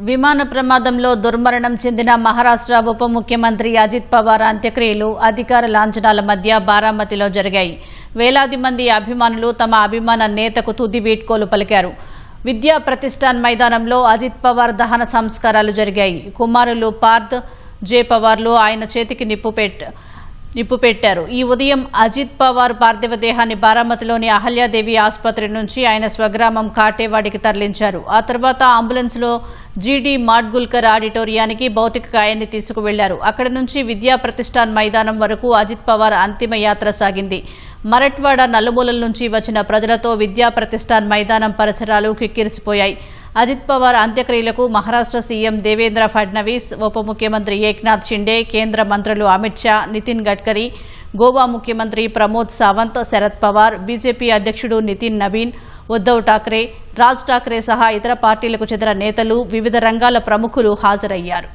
విమాన ప్రమాదంలో దుర్మరణం చెందిన మహారాష్ట్ర ఉప ముఖ్యమంత్రి అజిత్ పవార్ అంత్యక్రియలు అధికార లాంఛనాల మధ్య బారామతిలో జరిగాయి. వేలాది మంది అభిమానులు తమ అభిమాన నేతకు తుది వీడ్కోలు పలికారు. విద్యా ప్రతిష్టాన్ మైదానంలో అజిత్ పవార్ దహన సంస్కారాలు జరిగాయి. కుమారులు పార్థ్ జే పవార్లు ఆయన చేతికి నిప్పు పెట్టారు. ఈ ఉదయం అజిత్ పవార్ పార్థివ దేహాన్ని బారామతిలోని అహల్యాదేవి ఆసుపత్రి నుంచి ఆయన స్వగ్రామం కాటేవాడికి తరలించారు. ఆ తర్వాత అంబులెన్స్లో జీడీ మాడ్గుల్కర్ ఆడిటోరియానికి భౌతిక కాయాన్ని తీసుకువెళ్లారు. అక్కడి నుంచి విద్యా ప్రతిష్టాన్ మైదానం వరకు అజిత్ పవార్ అంతిమ యాత్ర సాగింది. మరట్వాడ నలుమూలల నుంచి వచ్చిన ప్రజలతో విద్యా ప్రతిష్టాన్ మైదానం పరిసరాలు కిక్కిరిసిపోయాయి. అజిత్ పవార్ అంత్యక్రియలకు మహారాష్ట్ర సీఎం దేవేంద్ర ఫడ్నవీస్, ఉప ముఖ్యమంత్రి ఏక్నాథ్ షిండే, కేంద్ర మంత్రులు అమిత్ షా, నితిన్ గడ్కరీ, గోవా ముఖ్యమంత్రి ప్రమోద్ సావంత్, శరద్ పవార్, బీజేపీ అధ్యక్షుడు నితిన్ నవీన్, ఉద్దవ్ ఠాక్రే, రాజ్ ఠాక్రే సహా ఇతర పార్టీలకు చెందిన నేతలు, వివిధ రంగాల ప్రముఖులు హాజరయ్యారు.